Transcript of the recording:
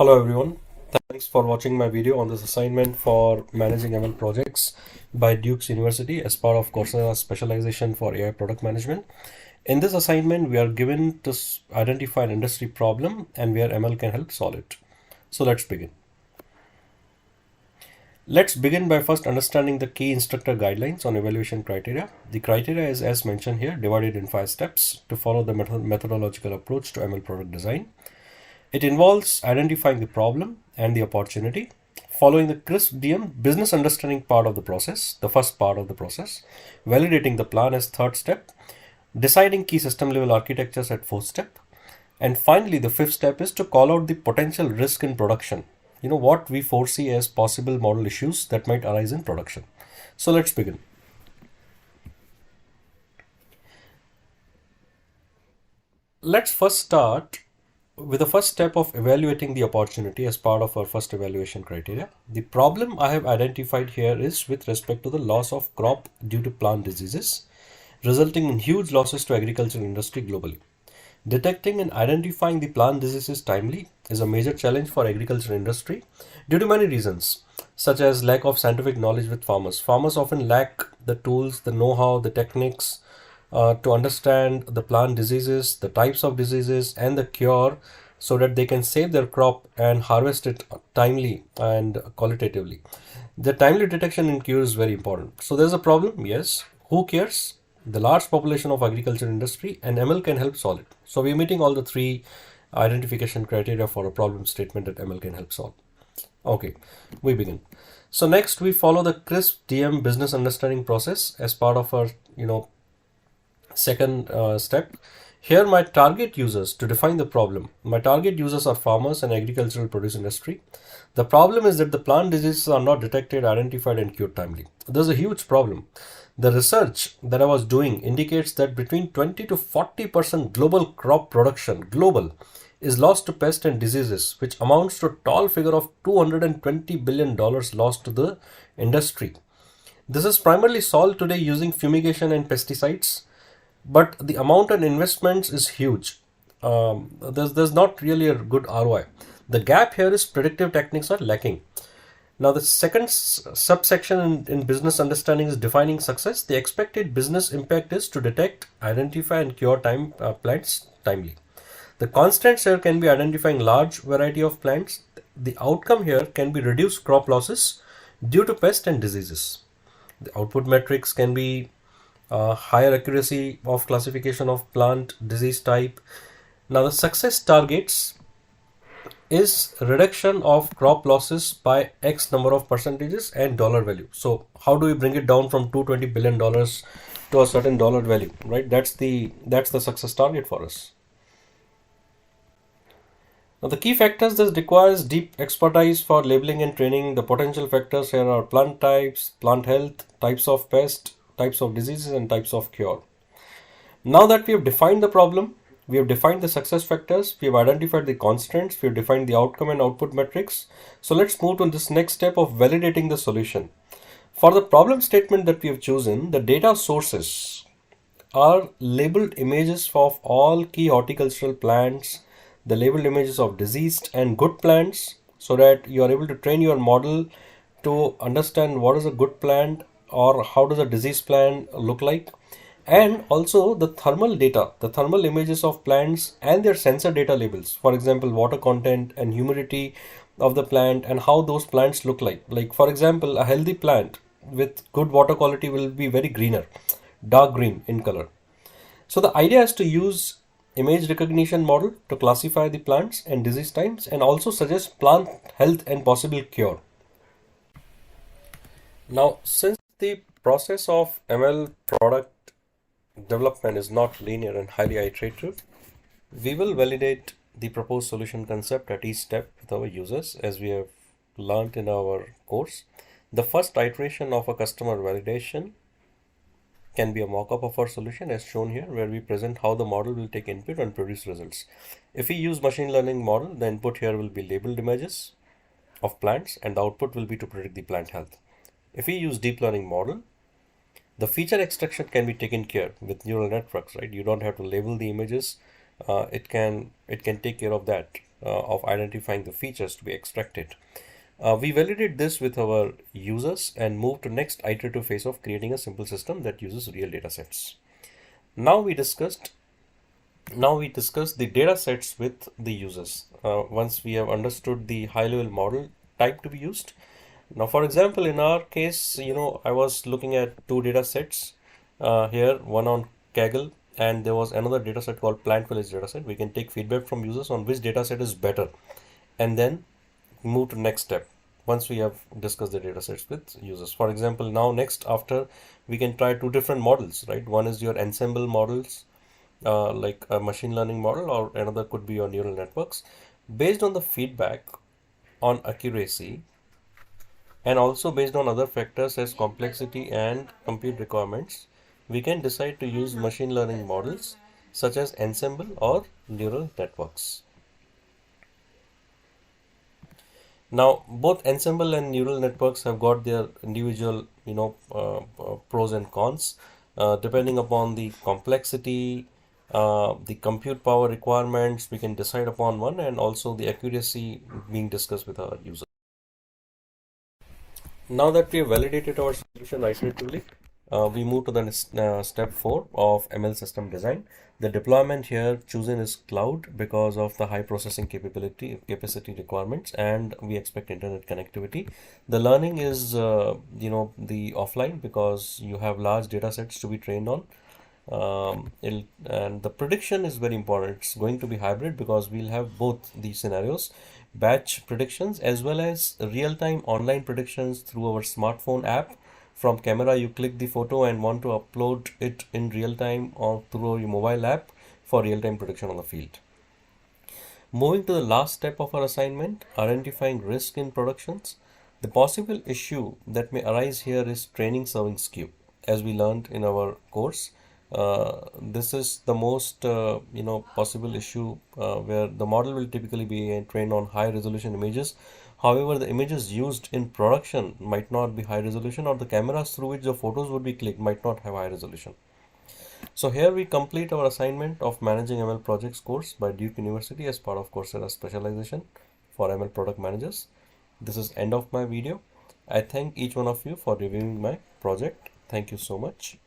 Hello everyone. Thanks for watching my video on this assignment for managing ML projects by Duke's University as part of Coursera Specialization for AI Product Management. In this assignment, we are given to identify an industry problem and where ML can help solve it. So let's begin. Let's begin by first understanding the key instructor guidelines on evaluation criteria. The criteria is, as mentioned here, divided in 5 steps to follow the methodological approach to ML product design. It involves identifying the problem and the opportunity, following the crisp DM business understanding part of the process, the first part of the process, validating the plan as third step, deciding key system level architectures at fourth step, and finally the fifth step is to call out the potential risk in production. What we foresee as possible model issues that might arise in production. So let's begin. Let's first start with the first step of evaluating the opportunity as part of our first evaluation criteria. The problem I have identified here is with respect to the loss of crop due to plant diseases, resulting in huge losses to agricultural industry globally. Detecting and identifying the plant diseases timely is a major challenge for agricultural industry due to many reasons, such as lack of scientific knowledge with farmers. Farmers often lack the tools, the know-how, the techniques, to understand the plant diseases, the types of diseases, and the cure so that they can save their crop and harvest it timely and qualitatively. The timely detection and cure is very important. So there's a problem, yes. Who cares? The large population of agriculture industry, and ML can help solve it. So we're meeting all the three identification criteria for a problem statement that ML can help solve. Okay, we begin. So next we follow the crisp DM business understanding process as part of our second step. Here my target users to define the problem. My target users are farmers and agricultural produce industry. The problem is that the plant diseases are not detected, identified and cured timely. There's a huge problem. The research that I was doing indicates that between 20 to 40% global crop production is lost to pests and diseases, which amounts to a tall figure of $220 billion lost to the industry. This is primarily solved today using fumigation and pesticides, but the amount of investments is huge. There's not really a good ROI. The gap here is predictive techniques are lacking. Now the second subsection in business understanding is defining success. The expected business impact is to detect, identify and cure plants timely. The constants here can be identifying large variety of plants. The outcome here can be reduced crop losses due to pest and diseases. The output metrics can be higher accuracy of classification of plant disease type. Now the success targets is reduction of crop losses by X number of percentages and dollar value. So how do we bring it down from $220 billion to a certain dollar value, right? That's the success target for us. Now the key factors this requires deep expertise for labeling and training. The potential factors here are plant types, plant health, types of pest, types of diseases and types of cure. Now that we have defined the problem, we have defined the success factors, we have identified the constants, we have defined the outcome and output metrics. So let's move to this next step of validating the solution. For the problem statement that we have chosen, the data sources are labeled images of all key horticultural plants, the labeled images of diseased and good plants, so that you are able to train your model to understand what is a good plant or how does a disease plant look like, and also the thermal data, the thermal images of plants and their sensor data labels, for example water content and humidity of the plant and how those plants look like for example a healthy plant with good water quality will be very greener, dark green in color. So the idea is to use image recognition model to classify the plants and disease types and also suggest plant health and possible cure. Now since the process of ML product development is not linear and highly iterative, we will validate the proposed solution concept at each step with our users as we have learned in our course. The first iteration of a customer validation can be a mock-up of our solution as shown here, where we present how the model will take input and produce results. If we use machine learning model, the input here will be labeled images of plants and the output will be to predict the plant health. If we use deep learning model, the feature extraction can be taken care with neural networks, right? You don't have to label the images. It can take care of that. of identifying the features to be extracted. We validate this with our users and move to next iterative phase of creating a simple system that uses real data sets. Now we discussed now we discuss the data sets with the users. Once we have understood the high level model type to be used. Now, for example, in our case, I was looking at two data sets here, one on Kaggle, and there was another data set called Plant Village data set. We can take feedback from users on which data set is better and then move to next step once we have discussed the data sets with users. For example, now next after we can try two different models, right? One is your ensemble models, like a machine learning model, or another could be your neural networks. Based on the feedback on accuracy and also based on other factors as complexity and compute requirements, we can decide to use machine learning models such as ensemble or neural networks. Now, both ensemble and neural networks have got their individual, pros and cons, depending upon the complexity, the compute power requirements. We can decide upon one, and also the accuracy being discussed with our users. Now that we have validated our solution iteratively, we move to the step 4 of ML system design. The deployment here chosen is cloud because of the high processing capacity requirements, and we expect internet connectivity. The learning is, the offline because you have large data sets to be trained on. And the prediction is very important. It's going to be hybrid because we'll have both these scenarios, batch predictions as well as real-time online predictions through our smartphone app. From camera, you click the photo and want to upload it in real time or through your mobile app for real-time prediction on the field. Moving to the last step of our assignment, identifying risk in productions. The possible issue that may arise here is training serving skew. As we learned in our course, this is the most possible issue where the model will typically be trained on high resolution images. However, the images used in production might not be high resolution, or the cameras through which the photos would be clicked might not have high resolution. So here we complete our assignment of Managing ML Projects course by Duke University as part of Coursera Specialization for ML Product Managers. This is end of my video. I thank each one of you for reviewing my project. Thank you so much.